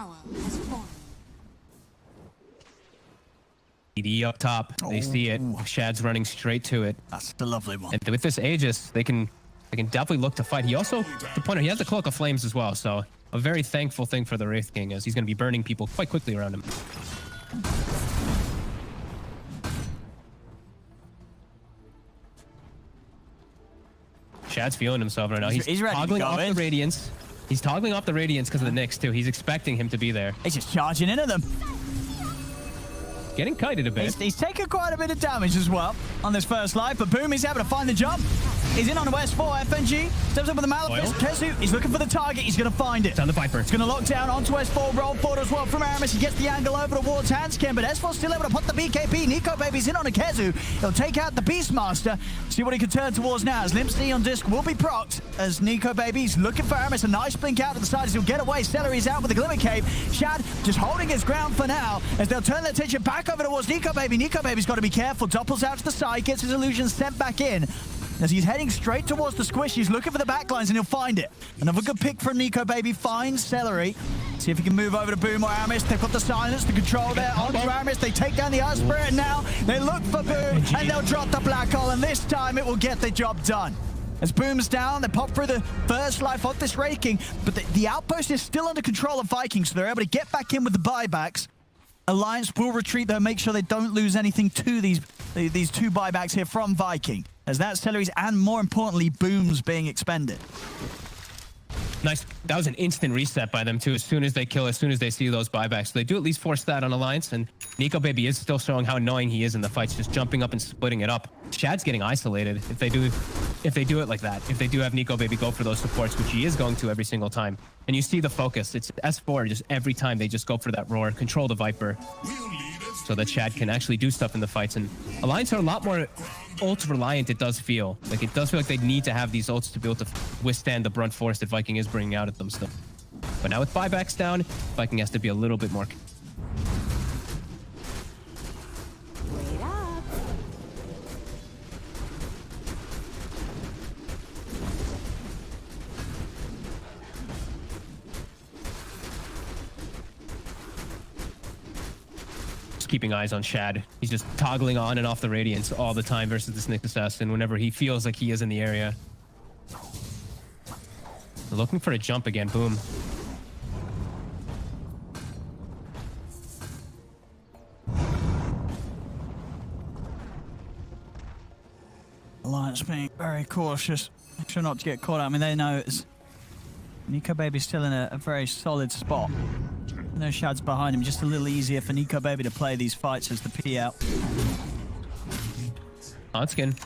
ED up top. They see it. Shad's running straight to it. That's the lovely one. And with this Aegis, they can definitely look to fight. He also, the pointer, he has the Cloak of Flames as well. So a very thankful thing for the Wraith King, as he's going to be burning people quite quickly around him. Shad's feeling himself right now. He's ready toggling to go off in. the Radiance. He's toggling off the Radiance because of the Nyx too. He's expecting him to be there. He's just charging into them. Getting kited a bit. He's taken quite a bit of damage as well on this first life, but Boom, he's able to find the jump. He's in on the West 4. FNG steps up with the Malefist. Kezu, he's looking for the target. He's going to find it. It's on the Viper. It's going to lock down onto S4. Roll forward as well from Aramis. He gets the angle over towards Hanskin, but S4 still able to put the BKB. Nico Baby's in on a Kezu. He'll take out the Beastmaster. See what he can turn towards now, as Limpsy on disc will be procced, as Nico Baby's looking for Aramis. A nice blink out to the side as he'll get away. Celery's out with the Glimmer Cape. Shad just holding his ground for now, as they'll turn their attention back over towards Nico Baby. Nico Baby's got to be careful. Doppels out to the side, gets his illusion sent back in. As he's heading straight towards the squish, he's looking for the backlines and he'll find it. Another good pick from Nico Baby. Finds Celery. See if he can move over to Boom or Aramis. They've got the silence, the control there. Onto Aramis. They take down the Ice Spirit, and now they look for Boom and they'll drop the Black Hole, and this time it will get the job done. As Boom's down, they pop through the first life of this Wraith King, but the outpost is still under control of Vikings, so they're able to get back in with the buybacks. Alliance will retreat though, make sure they don't lose anything to these two buybacks here from Viking, as that Celery's and more importantly Boom's being expended. Nice. That was an instant reset by them too. As soon as they kill, as soon as they see those buybacks, so they do at least force that on Alliance. And Nico Baby is still showing how annoying he is in the fights, just jumping up and splitting it up. Shad's getting isolated if they do it like that. If they do have Nico Baby go for those supports, which he is going to every single time. And you see the focus. It's S4 just every time they just go for that roar, control the Viper, so that Shad can actually do stuff in the fights. And Alliance are a lot more ult reliant, it does feel. Like, it does feel like they need to have these ults to be able to withstand the brunt force that Viking is bringing out at them still. But now with buybacks down, Viking has to be a little bit more... Wait up. keeping eyes on Shad. He's just toggling on and off the Radiance all the time versus this Nyx Assassin whenever he feels like he is in the area. Looking for a jump again. Boom. Alliance being very cautious. Make sure not to get caught out. I mean, they know it's... Nico Baby's still in a very solid spot. No Shad's behind him. Just a little easier for Nico Baby to play these fights as the P out. Odskin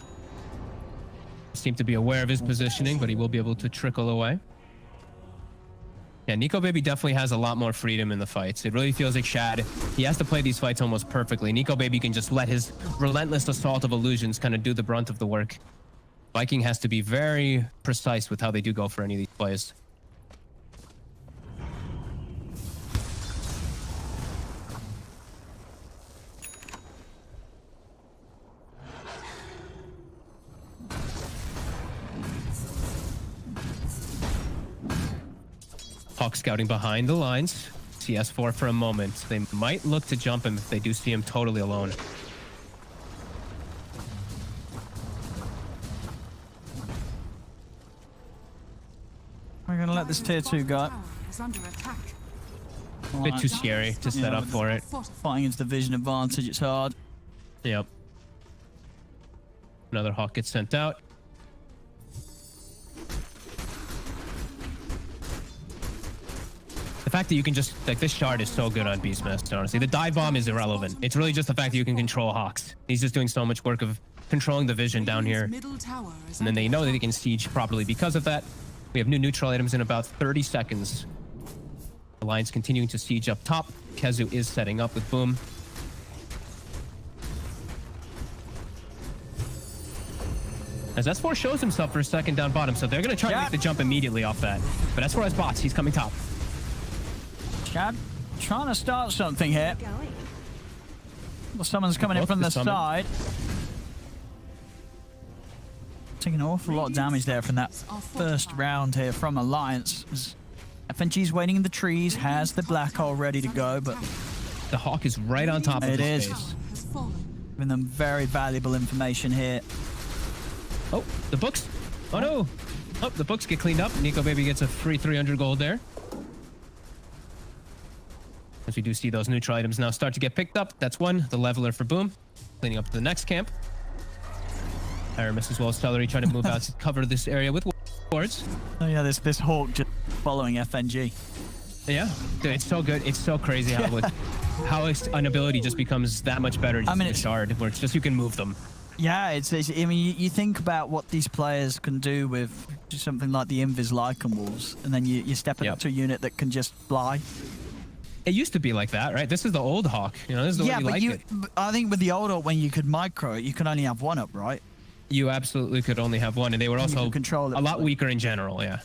seemed to be aware of his positioning, but he will be able to trickle away. Yeah, Nico Baby definitely has a lot more freedom in the fights. It really feels like Shad, he has to play these fights almost perfectly. Nico Baby can just let his relentless assault of illusions kind of do the brunt of the work. Viking has to be very precise with how they do go for any of these plays. Hawk scouting behind the lines. CS4 for a moment. They might look to jump him if they do see him totally alone. We're going to let this tier 2 go. A bit too scary to set up for it. Fighting into the vision advantage, it's hard. Yep. Another Hawk gets sent out. The fact that you can just, like, this shard is so good on Beastmaster, honestly. The dive bomb is irrelevant. It's really just the fact that you can control Hawks. He's just doing so much work of controlling the vision down here. And then they know that they can siege properly because of that. We have new neutral items in about 30 seconds. Alliance continuing to siege up top. Kezu is setting up with Boom. As S4 shows himself for a second down bottom, so they're going to try to make the jump immediately off that. But S4 has bots. He's coming top. Shad trying to start something here. Well, someone's coming in from the side. Taking an awful lot of damage there from that first round here from Alliance. FNG's waiting in the trees, has the black hole ready to go, but the Hawk is right on top of his face. Giving them very valuable information here. Oh, the books. Oh, no. Oh, the books get cleaned up. Nico Baby gets a free 300 gold there. As we do see those neutral items now start to get picked up. That's one. The leveler for Boom. Cleaning up to the next camp. Aramis as well as Celery trying to move out to cover this area with wards. Oh yeah, this Hawk just following FNG. Yeah, dude, it's so good. It's so crazy how an ability just becomes that much better. I mean, it's shard where it's just you can move them. Yeah, it's I mean, you think about what these players can do with something like the Invis Lycan Wolves, and then you step up to a unit that can just fly. It used to be like that, right? This is the old Hawk. You know, this is the way you like it. I think with the old Hawk, when you could micro it, you could only have one up, right? You absolutely could only have one, and they were also control it a lot weaker in general, yeah.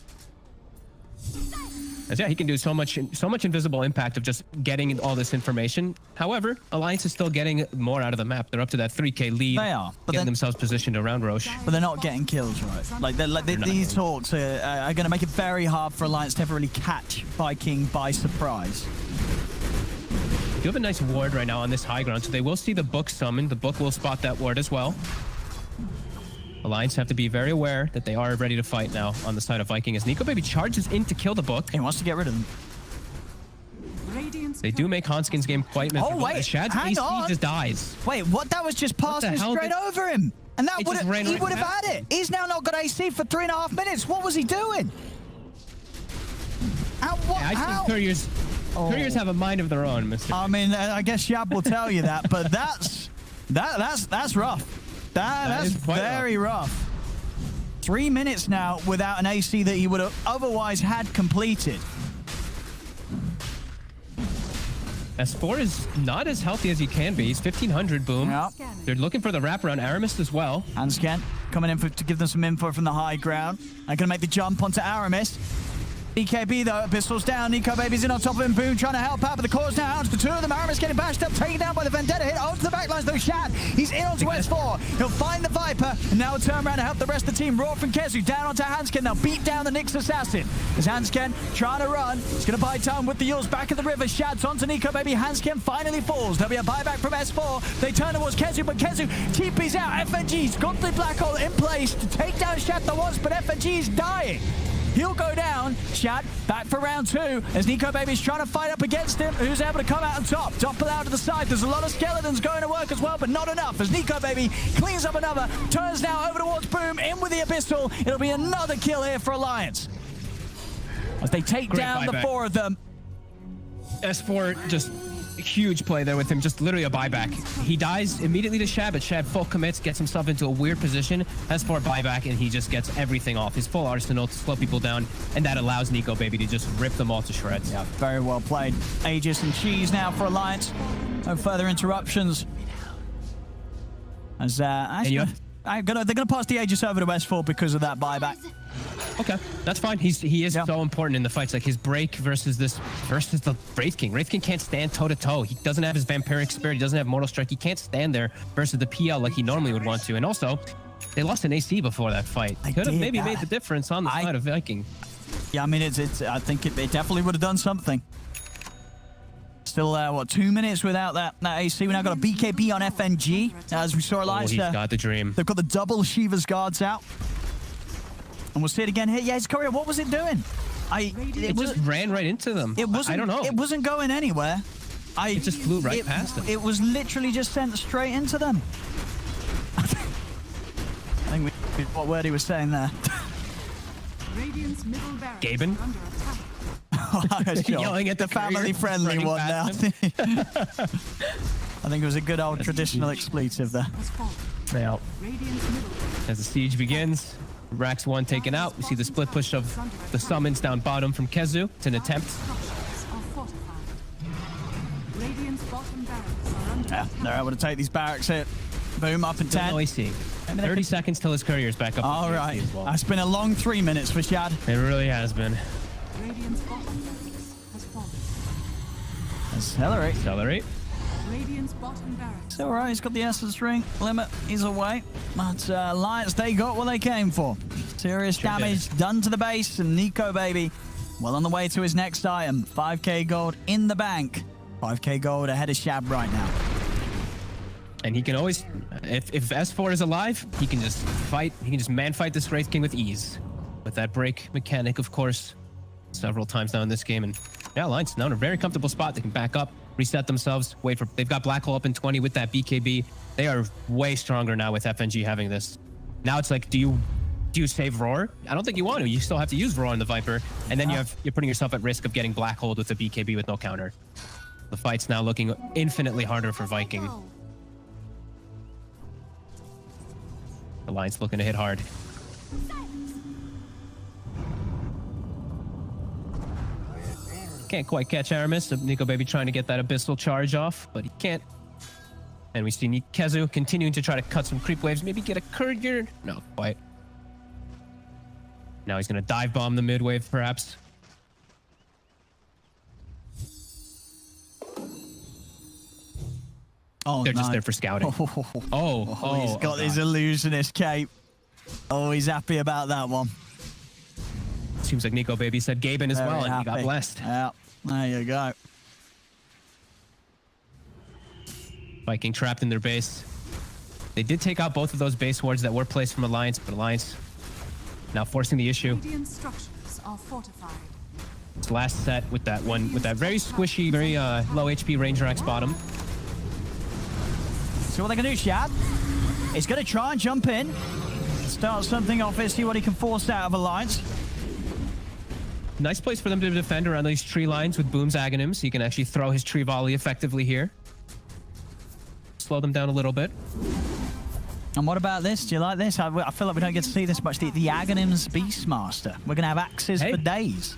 As yeah, he can do so much invisible impact of just getting all this information. However, Alliance is still getting more out of the map. They're up to that 3k lead. They are, but getting themselves positioned around Roche. But they're not getting kills, right? Like these Hawks are going to make it very hard for Alliance to ever really catch Viking by surprise. You have a nice ward right now on this high ground, so they will see the book summon. The book will spot that ward as well. Alliance have to be very aware that they are ready to fight now on the side of Viking as Nico Baby charges in to kill the book. He wants to get rid of them. They do make Hanskin's game quite miserable. Oh, wait, Shad's AC just dies. Wait, what? That was just passing straight over him. And that he would have had it. He's now not got AC for 3.5 minutes. What was he doing? I think couriers have a mind of their own, Mr. I mean, I guess Shab will tell you that, but that's rough. That's very rough. 3 minutes now without an AC that he would have otherwise had completed. S4 is not as healthy as he can be. He's 1500 Boom. Yep. They're looking for the wraparound. Aramis as well. Hansken coming in to give them some info from the high ground. They're going to make the jump onto Aramis. BKB though, pistols down. Nico Baby's in on top of him. Boom trying to help out, but the core's now out to the two of them. Aramis getting bashed up, taken down by the Vendetta hit. Over to the backlines though, Shad. He's in onto S4. He'll find the Viper, and now turn around to help the rest of the team. Roar from Kezu down onto Hansken. They'll beat down the Nyx Assassin. As Hansken trying to run. He's going to buy time with the Yules back at the river. Shad's onto Nico Baby. Hansken finally falls. There'll be a buyback from S4. They turn towards Kezu, but Kezu TP's out. FNG's got the black hole in place to take down Shad the once, but FNG's dying. He'll go down. Shad back for round two as Nico Baby's trying to fight up against him. Who's able to come out on top? Topple out to the side. There's a lot of skeletons going to work as well, but not enough as Nico Baby cleans up another. Turns now over towards Boom. In with the Abyssal. It'll be another kill here for Alliance. As they take down the four of them. S4 just huge play there with him, just literally a buyback. He dies immediately to Shad, but Shad full commits, gets himself into a weird position, S4 buyback, and he just gets everything off. His full arsenal to slow people down, and that allows Nico Baby to just rip them all to shreds. Yeah, very well played. Aegis and Cheese now for Alliance. No further interruptions. As they're gonna pass the Aegis over to S4 because of that buyback. Okay, that's fine. He is so important in the fights. Like his break versus the Wraith King. Wraith King can't stand toe to toe. He doesn't have his vampiric spirit. He doesn't have mortal strike. He can't stand there versus the PL like he normally would want to. And also, they lost an AC before that fight. Could have maybe made the difference on the side of Viking. Yeah, I mean, I think it definitely would have done something. Still, what, 2 minutes without that AC. We now got a BKB on FNG. As we saw Alliance. He's got the dream. They've got the double Shiva's guards out. And we'll see it again here. Yeah, it's Courier. What was it doing? It just ran right into them. I don't know. It wasn't going anywhere. It just flew right past them. It was literally just sent straight into them. I think what word he was saying there. Gaben? Sure. Yelling at the family-friendly one now. I think it was a good old traditional expletive there. Yeah. As the siege begins, Rax 1 taken out. We see the split push of the summons down bottom from Kezu. It's an attempt. Yeah, they're able to take these barracks here. Boom, up in 10. 30 seconds till his courier's back up. All right. That's been a long 3 minutes for Shad. It really has been. Accelerate. It's all right. He's got the essence ring limit. He's away. But Alliance, they got what they came for. Serious damage done to the base, and Nico Baby well on the way to his next item. 5k gold in the bank. 5k gold ahead of Shab right now. And he can always, if S4 is alive, he can just fight. He can just man fight this Wraith King with ease. With that break mechanic, of course, several times now in this game. And yeah, Alliance now in a very comfortable spot. They can back up, reset themselves, wait for, they've got Black Hole up in 20 with that BKB. They are way stronger now with FNG having this. Now it's like, do you save Roar? I don't think you want to. You still have to use Roar on the Viper. And then you're putting yourself at risk of getting Black Hole with the BKB with no counter. The fight's now looking infinitely harder for Viking. Alliance looking to hit hard. Can't quite catch Aramis. Nico Baby trying to get that Abyssal charge off, but he can't. And we see Kezu continuing to try to cut some creep waves. Maybe get a courier. No, quite. Now he's going to dive bomb the mid wave, perhaps. Oh, they're just there for scouting. He's got his illusionist cape. Oh, he's happy about that one. Seems like Nico Baby said Gaben as well, and he got blessed. Yeah, there you go. Viking trapped in their base. They did take out both of those base wards that were placed from Alliance, but Alliance now forcing the issue. Radiant structures are fortified. It's last set with that one, with that very squishy, very low HP Ranger Axe bottom. See what they can do, Shad. He's going to try and jump in. Start something off here, see what he can force out of Alliance. Nice place for them to defend around these tree lines with Boom's Aghanim, so he can actually throw his tree volley effectively here. Slow them down a little bit. And what about this? Do you like this? I feel like we don't get to see this much. The Aghanim's Beastmaster. We're going to have axes for days.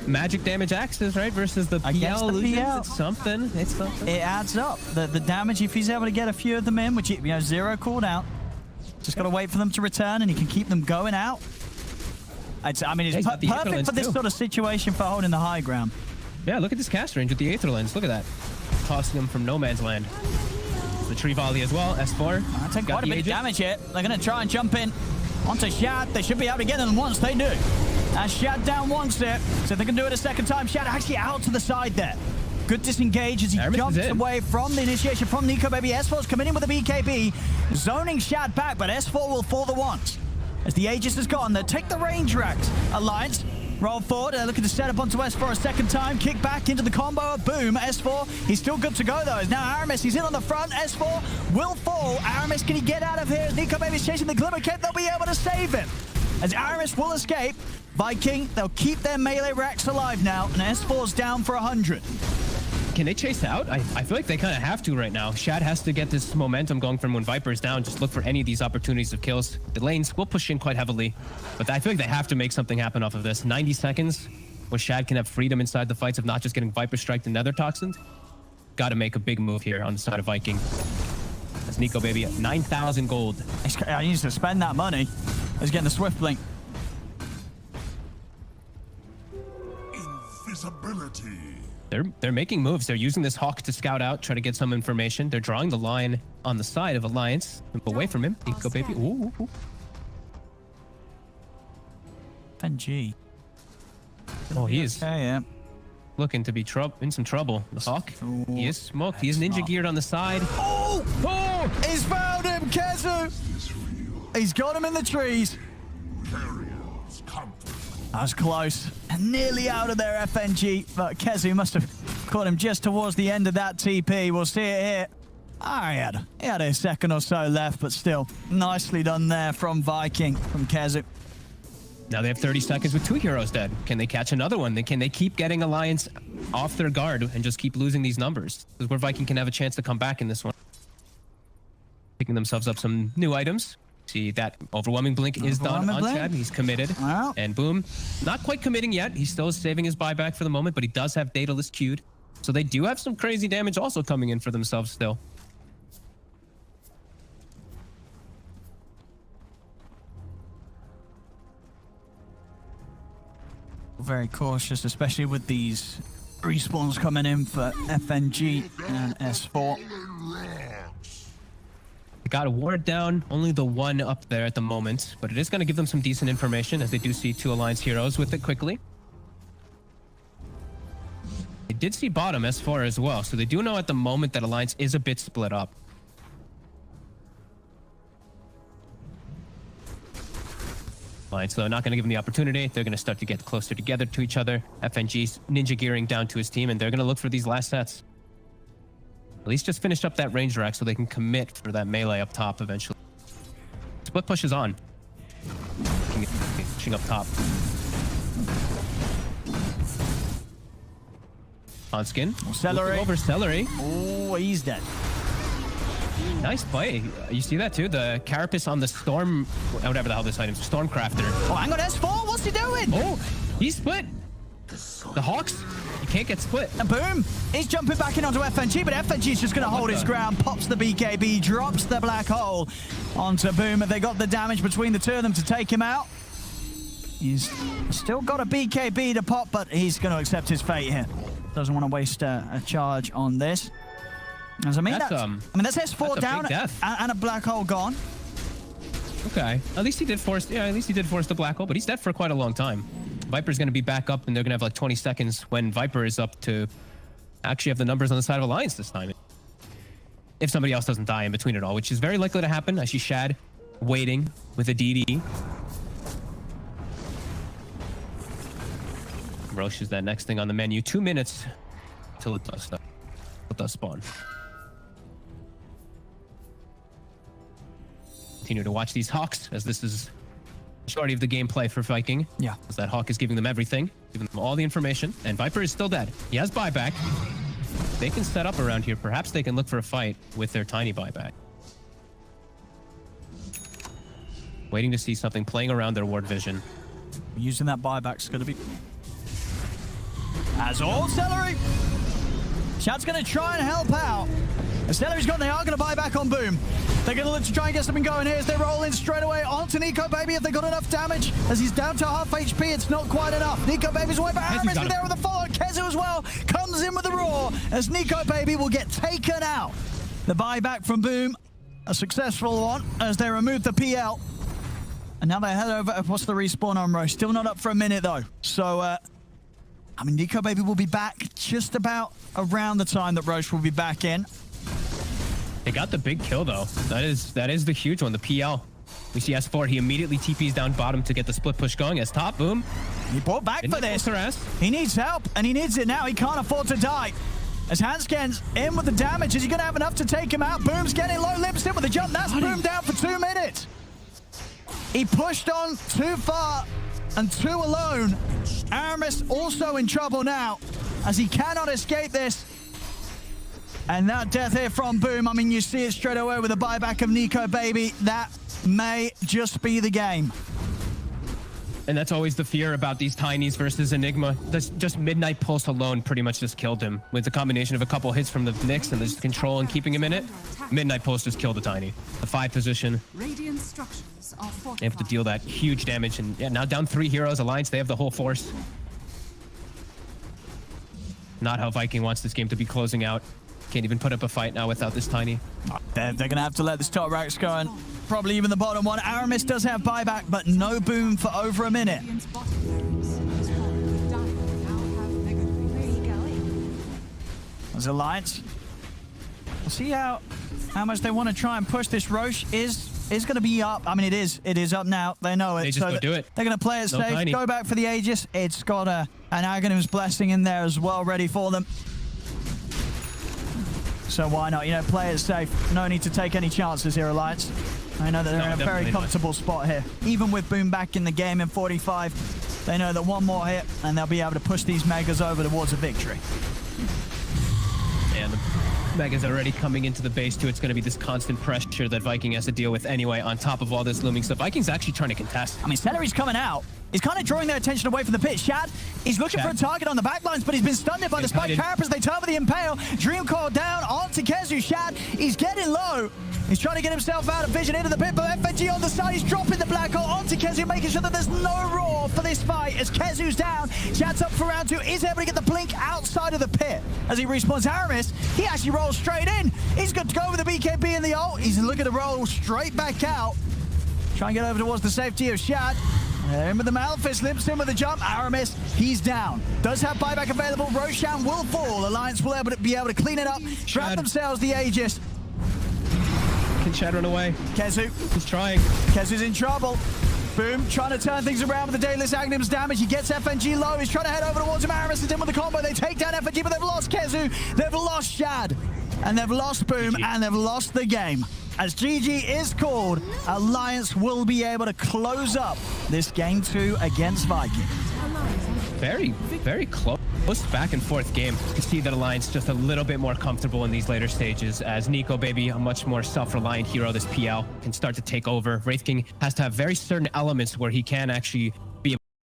Magic damage axes, right? Versus the PL illusions. It's something. It's something. It adds up. The damage, if he's able to get a few of them in, which, zero cooldown. Just got to wait for them to return, and he can keep them going out. It's perfect for this sort of situation for holding the high ground. Yeah, look at this cast range with the Aether Lens. Look at that. Tossing them from no man's land. The tree volley as well, S4. That's quite a bit of damage here. They're going to try and jump in onto Shad. They should be able to get them once. They do. Shad down once there. So if they can do it a second time, Shad actually out to the side there. Good disengage as he jumps away from the initiation from Nico Baby. S4's coming in with a BKB, zoning Shad back, but S4 will fall the once. As the Aegis has gone, they take the Ranger Axe. Alliance roll forward. They're looking to set up onto S4 a second time. Kick back into the combo. Boom. S4. He's still good to go, though. Now Aramis, he's in on the front. S4 will fall. Aramis, can he get out of here? As Nico Baby's chasing the Glimmer Cape, they'll be able to save him. As Aramis will escape. Viking, they'll keep their melee racks alive now. And S4's down for 100. Can they chase out? I feel like they kind of have to right now. Shad has to get this momentum going from when Viper's down. Just look for any of these opportunities of kills. The lanes will push in quite heavily, but I feel like they have to make something happen off of this. 90 seconds where Shad can have freedom inside the fights of not just getting Viper Striked and Nether Toxined. Got to make a big move here on the side of Viking. That's Nico Baby at 9,000 gold. He needs to spend that money. He's getting the Swift Blink. Invisibility. They're making moves. They're using this Hawk to scout out, try to get some information. They're drawing the line on the side of Alliance. Away from him. Nico Baby. Ooh. NG. Oh, he is looking to be in some trouble. The Hawk. He is smoked. He's ninja geared on the side. Oh! He's found him, Kezu! He's got him in the trees. That was close. Nearly out of there, FNG. But Kezu must have caught him just towards the end of that TP. We'll see it here. He had a second or so left, but still nicely done there from Viking, from Kezu. Now they have 30 seconds with 2 heroes dead. Can they catch another one? Can they keep getting Alliance off their guard and just keep losing these numbers? This is where Viking can have a chance to come back in this one. Picking themselves up some new items. See that Overwhelming Blink is done on Shad. He's committed. Wow. And Boom, not quite committing yet. He's still saving his buyback for the moment, but he does have Daedalus queued. So they do have some crazy damage also coming in for themselves still. Very cautious, especially with these respawns coming in for FNG and S4. They got a ward down, only the one up there at the moment, but it is going to give them some decent information as they do see 2 Alliance heroes with it quickly. They did see bottom S4 as well, so they do know at the moment that Alliance is a bit split up. Alliance, though, not going to give them the opportunity. They're going to start to get closer together to each other. FNG's ninja gearing down to his team, and they're going to look for these last sets. At least just finish up that range rack so they can commit for that melee up top eventually. Split push is on. Pushing up top. On skin. Celery. Over Celery. Oh, he's dead. Nice play. You see that too? The carapace on the storm, whatever the hell this item's, Stormcrafter. Oh, hang on, S4, what's he doing? Oh, he's split. The Hawks, you can't get split. And boom, he's jumping back in onto FNG, but FNG's just going to hold his ground, pops the BKB, drops the black hole onto Boom. They got the damage between the two of them to take him out. He's still got a BKB to pop, but he's going to accept his fate here. Doesn't want to waste a charge on this. As I mean, that's S4 down and a black hole gone. Okay, at least he did force the black hole, but he's dead for quite a long time. Viper's going to be back up, and they're going to have like 20 seconds when Viper is up to actually have the numbers on the side of Alliance this time. If somebody else doesn't die in between it all, which is very likely to happen. I see Shad waiting with a DD. Roche is that next thing on the menu. 2 minutes till it does spawn. Continue to watch these Hawks, as this is majority of the gameplay for Viking. Yeah. As that Hawk is giving them everything, giving them all the information, and Viper is still dead. He has buyback. They can set up around here. Perhaps they can look for a fight with their tiny buyback. Waiting to see something playing around their ward vision. Using that buyback's going to be... As all Celery. Shad's going to try and help out. Celery's gone. They are going to buy back on Boom. They're going to look to try and get something going here as they roll in straight away onto Nico Baby. If they got enough damage, as he's down to half HP, it's not quite enough. Nico Baby's away, but Aramis there with the follow. Kezu as well comes in with the roar as Nico Baby will get taken out. The buyback from Boom, a successful one as they remove the PL. And now they head over. What's the respawn on Roche? Still not up for a minute though. So, I mean, Nico Baby will be back just about around the time that Roche will be back in. They got the big kill though. That is the huge one, the PL. We see S4, he immediately TPs down bottom to get the split push going. As top, Boom. He brought back for this. He needs help, and he needs it now. He can't afford to die. As Hansken's in with the damage, is he going to have enough to take him out? Boom's getting low, limps in with the jump. That's Boom down for 2 minutes. He pushed on too far and too alone. Aramis also in trouble now, as he cannot escape this. And that death here from Boom, I mean, you see it straight away with the buyback of Nico Baby. That may just be the game. And that's always the fear about these Tinies versus Enigma. That's just Midnight Pulse alone pretty much just killed him. With the combination of a couple hits from the Nyx and the control and keeping him in it, Midnight Pulse just killed the Tiny. The 5 position. Radiant structures are fortified. They have to deal that huge damage. And yeah, now down 3 heroes. Alliance, they have the whole force. Not how Viking wants this game to be closing out. Can't even put up a fight now without this Tiny. They're going to have to let this top racks go, and probably even the bottom one. Aramis does have buyback, but no Boom for over a minute. As Alliance, we'll see how much they want to try and push this. Roche is going to be up. I mean, it is up now. They know it. They just go do it. They're going to play it safe. Tiny. Go back for the Aegis. It's got an Aghanim's Blessing in there as well, ready for them. So why not? You know, play it safe. No need to take any chances here, Alliance. I know that they're in a very comfortable spot here. Even with Boom back in the game in 45, they know that one more hit and they'll be able to push these Megas over towards a victory. And the Mega's already coming into the base too. It's going to be this constant pressure that Viking has to deal with anyway, on top of all this looming stuff. Viking's actually trying to contest. I mean, Celery's coming out. He's kind of drawing their attention away from the pit. Shad, he's looking for a target on the backlines, but he's been stunned by the Spike Carapace. They turn for the Impale. Dream Core down onto Kezu. Shad, he's getting low. He's trying to get himself out of vision into the pit, but FNG on the side, he's dropping the black hole onto Kezu, making sure that there's no roar for this fight as Kezu's down. Shad's up for round 2. Is able to get the blink outside of the pit as he respawns Aramis. He actually rolls straight in. He's good to go with the BKB and the ult. He's looking to roll straight back out. Try and get over towards the safety of Shad. In with the Malphite, limps in with the jump. Aramis, he's down. Does have buyback available. Roshan will fall. Alliance will be able to clean it up. Grab themselves the Aegis. Can Shad run away? Kezu. He's trying. Kezu's in trouble. Boom trying to turn things around with the Daedalus Aghanim's damage. He gets FNG low. He's trying to head over towards him. Aramis is in with the combo. They take down FNG, but they've lost Kezu. They've lost Shad. And they've lost Boom, and they've lost the game. As GG is called, Alliance will be able to close up this game 2 against Viking. Very, very close back and forth game. You can see that Alliance just a little bit more comfortable in these later stages as Nico Baby, a much more self-reliant hero this PL, can start to take over. Wraith King has to have very certain elements where he can actually